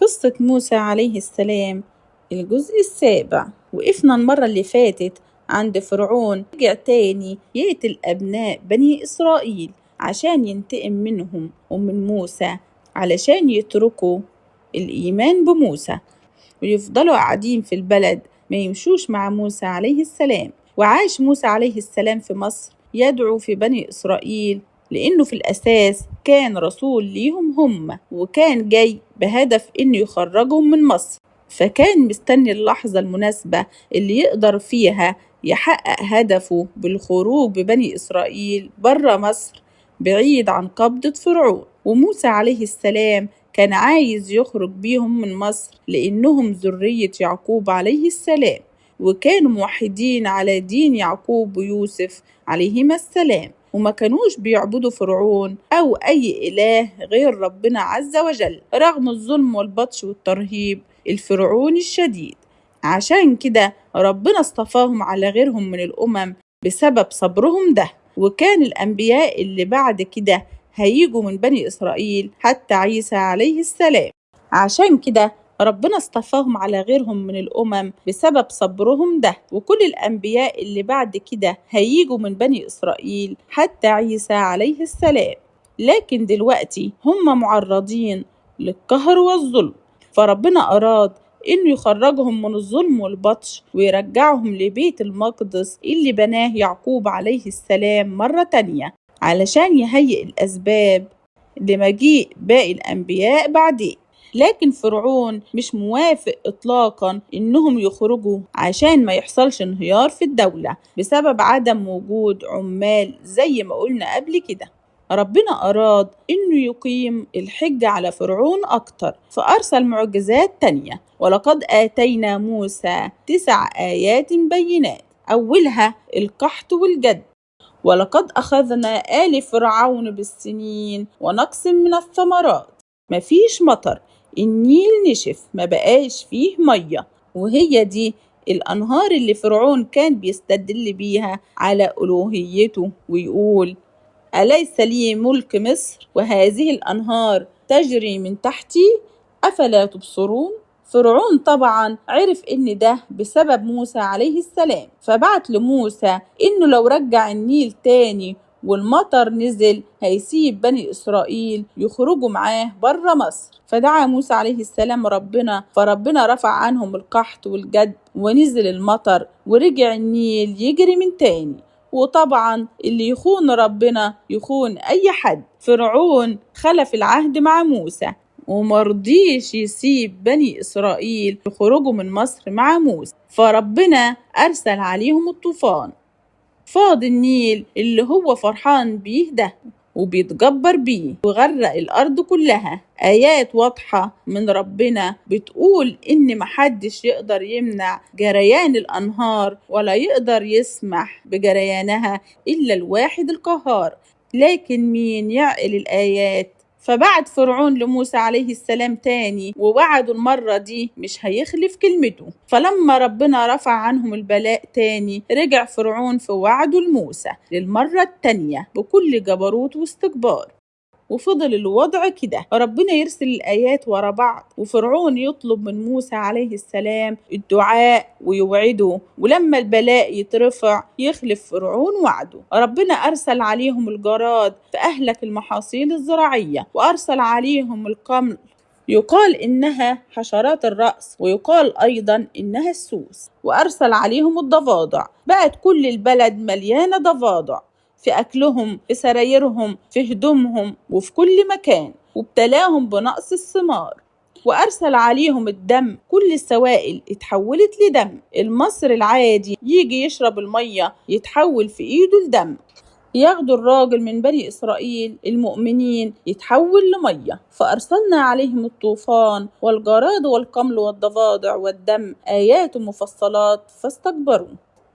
قصة موسى عليه السلام، الجزء السابع. وقفنا المرة اللي فاتت عند فرعون رجع تاني يقتل أبناء بني إسرائيل عشان ينتقم منهم ومن موسى، علشان يتركوا الإيمان بموسى ويفضلوا قاعدين في البلد ما يمشوش مع موسى عليه السلام. وعاش موسى عليه السلام في مصر يدعو في بني إسرائيل، لأنه في الأساس كان رسول ليهم هم، وكان جاي بهدف إنه يخرجهم من مصر، فكان مستني اللحظة المناسبة اللي يقدر فيها يحقق هدفه بالخروج ببني إسرائيل برا مصر بعيد عن قبضة فرعون. وموسى عليه السلام كان عايز يخرج بيهم من مصر لأنهم ذرية يعقوب عليه السلام، وكانوا موحدين على دين يعقوب ويوسف عليهما السلام، وما كانوش بيعبدوا فرعون أو أي إله غير ربنا عز وجل رغم الظلم والبطش والترهيب الفرعوني الشديد. عشان كده ربنا اصطفاهم على غيرهم من الأمم بسبب صبرهم ده. وكان الأنبياء اللي بعد كده هيجوا من بني إسرائيل حتى عيسى عليه السلام، عشان كده ربنا اصطفاهم على غيرهم من الأمم بسبب صبرهم ده. وكل الأنبياء اللي بعد كده هيجوا من بني إسرائيل حتى عيسى عليه السلام، لكن دلوقتي هم معرضين للقهر والظلم، فربنا أراد إنه يخرجهم من الظلم والبطش ويرجعهم لبيت المقدس اللي بناه يعقوب عليه السلام مرة تانية، علشان يهيئ الأسباب لمجيء باقي الأنبياء بعدين. لكن فرعون مش موافق إطلاقا إنهم يخرجوا عشان ما يحصلش انهيار في الدولة بسبب عدم وجود عمال زي ما قلنا قبل كده. ربنا أراد إنه يقيم الحجة على فرعون أكتر، فأرسل معجزات تانية. ولقد آتينا موسى 9 آيات بينات، أولها القحط والجد. ولقد أخذنا آل فرعون بالسنين ونقص من الثمرات، مفيش مطر، النيل نشف ما بقاش فيه مية، وهي دي الأنهار اللي فرعون كان بيستدل بيها على ألوهيته ويقول: أليس لي ملك مصر وهذه الأنهار تجري من تحتي أفلا تبصرون؟ فرعون طبعا عرف إن ده بسبب موسى عليه السلام، فبعت لموسى إنه لو رجع النيل تاني والمطر نزل هيسيب بني إسرائيل يخرجوا معاه برا مصر. فدعا موسى عليه السلام ربنا، فربنا رفع عنهم القحط والجد ونزل المطر ورجع النيل يجري من تاني. وطبعا اللي يخون ربنا يخون أي حد. فرعون خلف العهد مع موسى ومرضيش يسيب بني إسرائيل يخرجوا من مصر مع موسى، فربنا أرسل عليهم الطوفان، فاض النيل اللي هو فرحان بيه ده وبيتجبر بيه وغرق الأرض كلها. آيات واضحة من ربنا بتقول إن محدش يقدر يمنع جريان الأنهار ولا يقدر يسمح بجريانها إلا الواحد القهار. لكن مين يعقل الآيات؟ فبعد فرعون لموسى عليه السلام تاني ووعدوا المرة دي مش هيخلف كلمته. فلما ربنا رفع عنهم البلاء تاني رجع فرعون في وعده لموسى للمرة التانية بكل جبروت واستكبار. وفضل الوضع كده، ربنا يرسل الآيات ورا بعض وفرعون يطلب من موسى عليه السلام الدعاء ويوعده، ولما البلاء يترفع يخلف فرعون وعده. ربنا أرسل عليهم الجراد فأهلك المحاصيل الزراعية، وأرسل عليهم القمل يقال إنها حشرات الرأس ويقال أيضا إنها السوس، وأرسل عليهم الضفادع، بقت كل البلد مليانة ضفادع في أكلهم في سرايرهم في هدومهم وفي كل مكان، وابتلاهم بنقص الثمار. وأرسل عليهم الدم، كل السوائل اتحولت لدم. المصري العادي يجي يشرب المية يتحول في إيده لدم، ياخدوا الراجل من بني إسرائيل المؤمنين يتحول لمية. فأرسلنا عليهم الطوفان والجراد والقمل والضفادع والدم، آيات مفصلات فاستكبروا.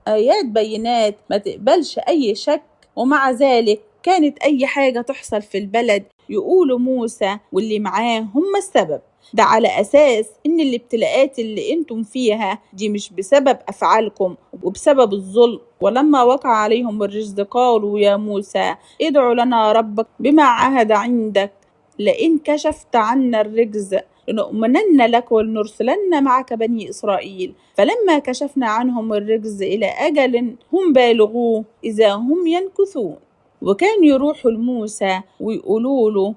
آيات بينات ما تقبلش أي شك، ومع ذلك كانت أي حاجة تحصل في البلد يقولوا موسى واللي معاه هم السبب. ده على أساس إن الابتلاءات اللي انتم فيها دي مش بسبب أفعالكم وبسبب الظلم. ولما وقع عليهم الرجز قالوا يا موسى ادع لنا ربك بما عهد عندك لئن كشفت عنا الرجز لنؤمنن لك ولنرسلن معك بني إسرائيل، فلما كشفنا عنهم الرجز إلى أجل هم بالغوه إذا هم ينكثون. وكان يروحوا لموسى ويقولوا له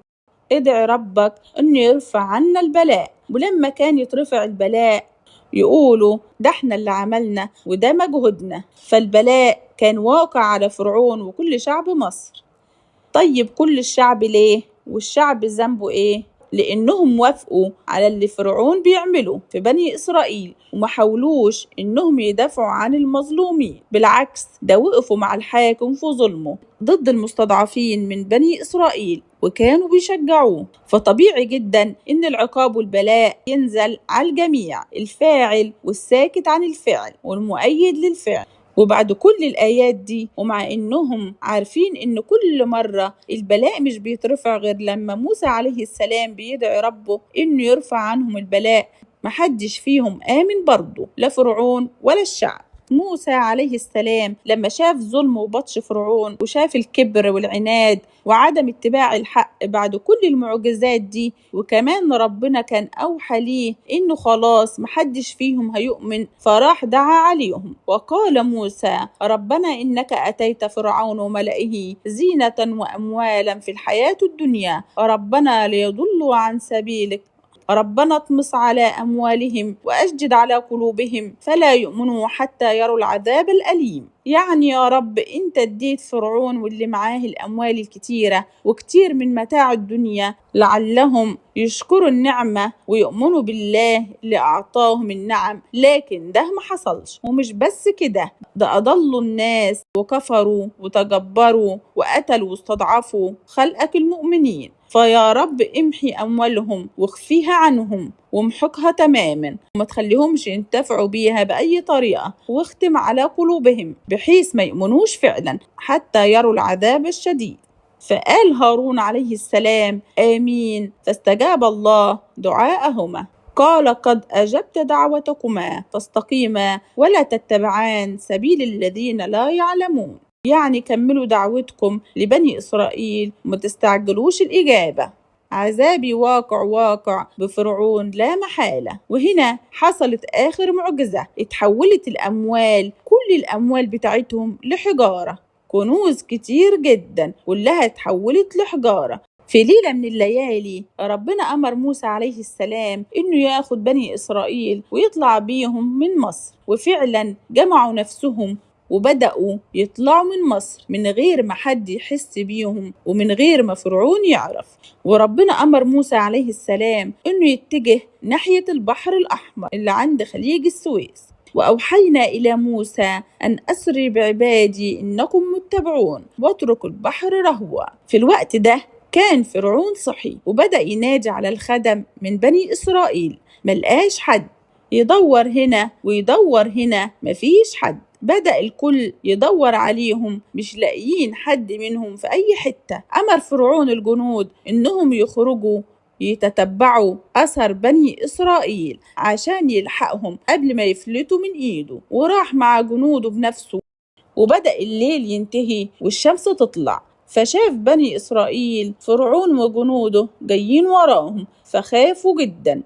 ادع ربك إنه يرفع عنا البلاء، ولما كان يترفع البلاء يقولوا ده احنا اللي عملنا وده مجهودنا. فالبلاء كان واقع على فرعون وكل شعب مصر. طيب كل الشعب ليه؟ والشعب ذنبه ايه؟ لأنهم وافقوا على اللي فرعون بيعمله في بني إسرائيل وما حاولوش إنهم يدافعوا عن المظلومين، بالعكس ده وقفوا مع الحاكم في ظلمه ضد المستضعفين من بني إسرائيل وكانوا بيشجعوه. فطبيعي جدا إن العقاب والبلاء ينزل على الجميع، الفاعل والساكت عن الفعل والمؤيد للفعل. وبعد كل الآيات دي ومع إنهم عارفين إن كل مرة البلاء مش بيترفع غير لما موسى عليه السلام بيدعي ربه إنه يرفع عنهم البلاء، محدش فيهم آمن برضه، لا فرعون ولا الشعب. موسى عليه السلام لما شاف ظلم وبطش فرعون وشاف الكبر والعناد وعدم اتباع الحق بعد كل المعجزات دي، وكمان ربنا كان أوحى ليه إنه خلاص محدش فيهم هيؤمن، فراح دعا عليهم وقال موسى ربنا إنك أتيت فرعون وملئه زينة وأموالا في الحياة الدنيا ربنا ليضلوا عن سبيلك ربنا اطمس على أموالهم وأشدد على قلوبهم فلا يؤمنوا حتى يروا العذاب الأليم. يعني يا رب أنت اديت فرعون واللي معاه الأموال الكتيرة وكتير من متاع الدنيا لعلهم يشكروا النعمة ويؤمنوا بالله اللي أعطاهم النعم، لكن ده ما حصلش. ومش بس كده، ده أضلوا الناس وكفروا وتجبروا وقتلوا واستضعفوا خلقك المؤمنين. فيا رب امحي أموالهم واخفيها عنهم وامحقها تماما وما تخليهمش ينتفعوا بيها بأي طريقة، واختم على قلوبهم بحيث ما يؤمنوش فعلا حتى يروا العذاب الشديد. فقال هارون عليه السلام آمين، فاستجاب الله دعاءهما قال قد أجبت دعوتكما فاستقيما ولا تتبعان سبيل الذين لا يعلمون. يعني كملوا دعوتكم لبني إسرائيل وما تستعجلوش الإجابة، عذابي واقع بفرعون لا محالة. وهنا حصلت آخر معجزة، اتحولت الأموال، كل الأموال بتاعتهم لحجارة، كنوز كتير جدا كلها اتحولت لحجارة. في ليلة من الليالي ربنا أمر موسى عليه السلام إنه ياخد بني إسرائيل ويطلع بيهم من مصر، وفعلا جمعوا نفسهم وبدأوا يطلعوا من مصر من غير ما حد يحس بيهم ومن غير ما فرعون يعرف. وربنا أمر موسى عليه السلام إنه يتجه ناحية البحر الأحمر اللي عند خليج السويس. وأوحينا إلى موسى أن أسري بعبادي إنكم متبعون واتركوا البحر رهوا. في الوقت ده كان فرعون صحي وبدأ ينادي على الخدم من بني إسرائيل، ملقاش حد، يدور هنا ويدور هنا مفيش حد. بدأ الكل يدور عليهم مش لاقيين حد منهم في أي حتة. أمر فرعون الجنود إنهم يخرجوا يتتبعوا أثر بني إسرائيل عشان يلحقهم قبل ما يفلتوا من إيده، وراح مع جنوده بنفسه. وبدأ الليل ينتهي والشمس تطلع، فشاف بني إسرائيل فرعون وجنوده جايين وراهم فخافوا جدا.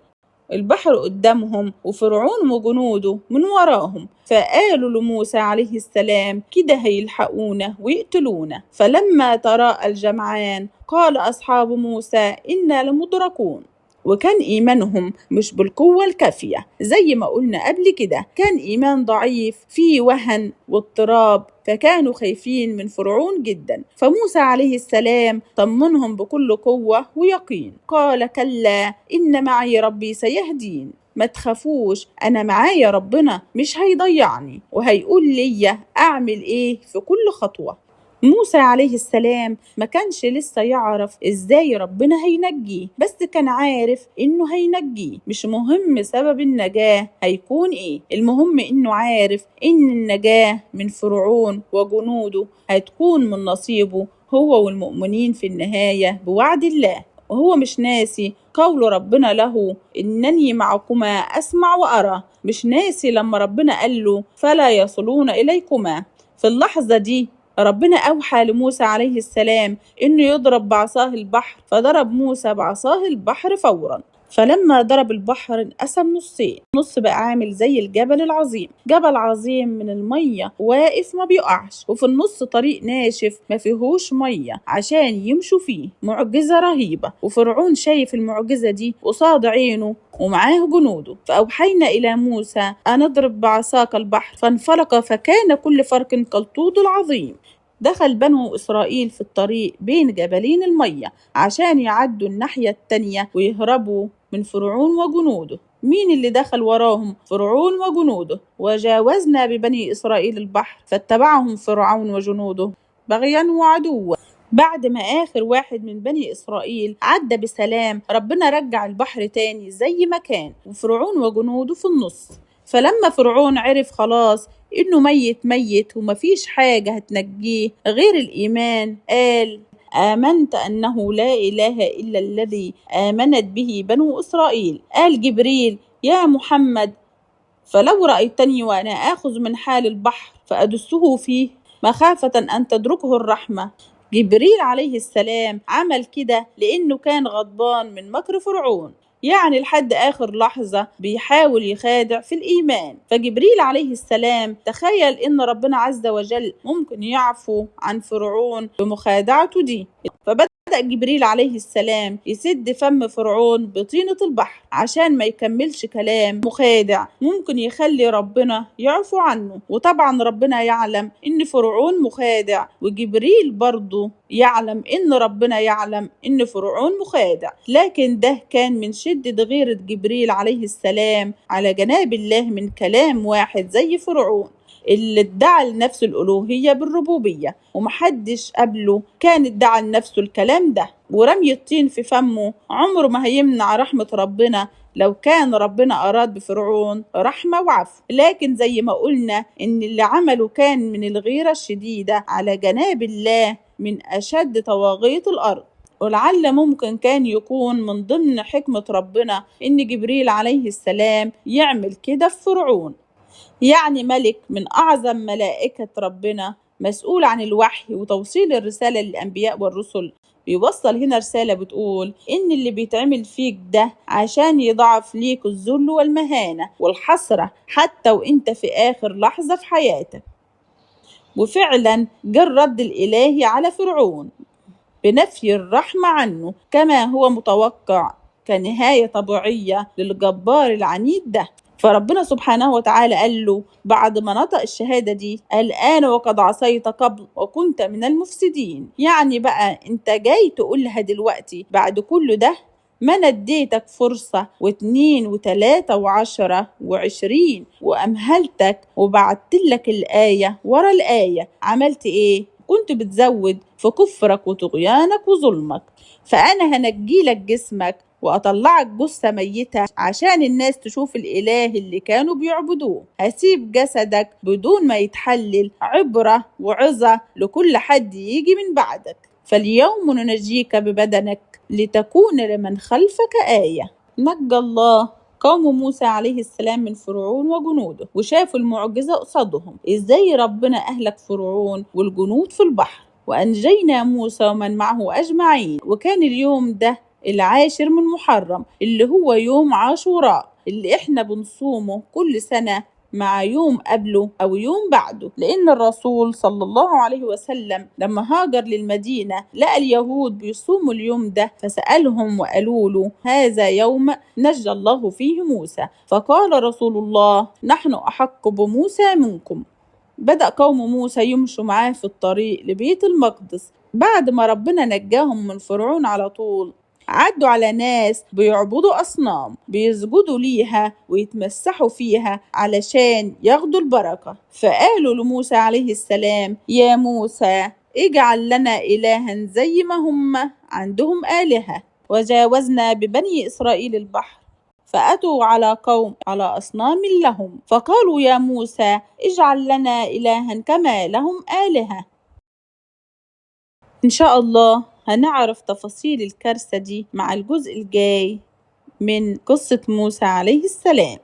البحر قدامهم وفرعون وجنوده من وراهم، فقالوا لموسى عليه السلام كده هيلحقونا ويقتلونا. فلما تراءى الجمعان قال أصحاب موسى إنا لمدركون. وكان إيمانهم مش بالقوة الكافية، زي ما قلنا قبل كده كان إيمان ضعيف فيه وهن واضطراب، فكانوا خايفين من فرعون جدا. فموسى عليه السلام طمنهم بكل قوة ويقين، قال كلا إن معي ربي سيهدين، ما تخافوش أنا معايا ربنا مش هيضيعني وهيقول لي أعمل إيه في كل خطوة. موسى عليه السلام ما كانش لسه يعرف إزاي ربنا هينجيه، بس كان عارف إنه هينجيه، مش مهم سبب النجاة هيكون إيه، المهم إنه عارف إن النجاة من فرعون وجنوده هتكون من نصيبه هو والمؤمنين في النهاية بوعد الله. وهو مش ناسي قول ربنا له إنني معكما أسمع وأرى، مش ناسي لما ربنا قال له فلا يصلون إليكما. في اللحظة دي ربنا أوحى لموسى عليه السلام إنه يضرب بعصاه البحر، فضرب موسى بعصاه البحر فورا، فلما ضرب البحر انقسم نصين، نص بقى عامل زي الجبل العظيم، جبل عظيم من المية واقف ما بيقعش، وفي النص طريق ناشف ما فيهوش مية عشان يمشوا فيه. معجزة رهيبة، وفرعون شايف المعجزة دي قصاد عينه ومعاه جنوده. فأوحينا إلى موسى أن اضرب بعصاك البحر فانفلق فكان كل فرق كالطود العظيم. دخل بنو إسرائيل في الطريق بين جبلين المية عشان يعدوا الناحية التانية ويهربوا من فرعون وجنوده. مين اللي دخل وراهم؟ فرعون وجنوده. وجاوزنا ببني إسرائيل البحر فاتبعهم فرعون وجنوده بغيا وعدوا. بعد ما آخر واحد من بني إسرائيل عدى بسلام، ربنا رجع البحر تاني زي ما كان وفرعون وجنوده في النص. فلما فرعون عرف خلاص إنه ميت ومفيش حاجة هتنجيه غير الإيمان، قال: آمنت أنه لا إله إلا الذي آمنت به بنو إسرائيل. قال جبريل: يا محمد، فلو رأيتني وأنا آخذ من حال البحر فأدسه فيه مخافة أن تدركه الرحمة. جبريل عليه السلام عمل كده لأنه كان غضبان من مكر فرعون، يعني لحد آخر لحظة بيحاول يخادع في الإيمان. فجبريل عليه السلام تخيل إن ربنا عز وجل ممكن يعفو عن فرعون بمخادعته دي، فبدأ جبريل عليه السلام يسد فم فرعون بطينة البحر عشان ما يكملش كلام مخادع ممكن يخلي ربنا يعفو عنه. وطبعا ربنا يعلم إن فرعون مخادع، وجبريل برضه يعلم إن ربنا يعلم إن فرعون مخادع، لكن ده كان من شدة غيرة جبريل عليه السلام على جناب الله من كلام واحد زي فرعون اللي ادعى لنفسه الألوهية بالربوبية، ومحدش قبله كان ادعى لنفسه الكلام ده. ورمي الطين في فمه عمره ما هيمنع رحمة ربنا لو كان ربنا أراد بفرعون رحمة وعفو. لكن زي ما قلنا إن اللي عمله كان من الغيرة الشديدة على جناب الله من أشد طواغيت الأرض. ولعل ممكن كان يكون من ضمن حكمة ربنا إن جبريل عليه السلام يعمل كده في فرعون، يعني ملك من أعظم ملائكة ربنا مسؤول عن الوحي وتوصيل الرسالة للأنبياء والرسل، بيوصل هنا رسالة بتقول إن اللي بيتعمل فيك ده عشان يضعف ليك الذل والمهانة والحسرة حتى وإنت في آخر لحظة في حياتك. وفعلا جه الرد الإلهي على فرعون بنفي الرحمة عنه كما هو متوقع كنهاية طبيعية للجبار العنيد ده. فربنا سبحانه وتعالى قال له بعد ما نطق الشهادة دي: الآن وقد عصيت قبل وكنت من المفسدين. يعني بقى انت جاي تقولها دلوقتي بعد كل ده؟ ما أنا اديتك فرصة 2 و3 و10 و20 وأمهلتك وبعتلك الآية ورا الآية، عملت إيه؟ كنت بتزود في كفرك وطغيانك وظلمك. فأنا هنجيلك جسمك وأطلعك جثة ميتة عشان الناس تشوف الإله اللي كانوا بيعبدوه. هسيب جسدك بدون ما يتحلل عبرة وعظة لكل حد يجي من بعدك. فاليوم ننجيك ببدنك لتكون لمن خلفك آية. نجى الله قوم موسى عليه السلام من فرعون وجنوده، وشافوا المعجزة قصادهم إزاي ربنا أهلك فرعون والجنود في البحر، وأنجينا موسى ومن معه أجمعين. وكان اليوم ده 10 من محرم اللي هو يوم عاشوراء اللي احنا بنصومه كل سنة مع يوم قبله أو يوم بعده، لأن الرسول صلى الله عليه وسلم لما هاجر للمدينة لقى اليهود بيصوموا اليوم ده، فسألهم وقالوا له: هذا يوم نجى الله فيه موسى. فقال رسول الله: نحن أحق بموسى منكم. بدأ قوم موسى يمشوا معاه في الطريق لبيت المقدس بعد ما ربنا نجاهم من فرعون. على طول عدوا على ناس بيعبدوا أصنام بيسجدوا ليها ويتمسحوا فيها علشان ياخدوا البركة. فقالوا لموسى عليه السلام: يا موسى، اجعل لنا إلها زي ما هم عندهم آلهة. وجاوزنا ببني إسرائيل البحر فأتوا على قوم على أصنام لهم فقالوا: يا موسى، اجعل لنا إلها كما لهم آلهة. إن شاء الله هنعرف تفاصيل الكارثة دي مع الجزء الجاي من قصة موسى عليه السلام.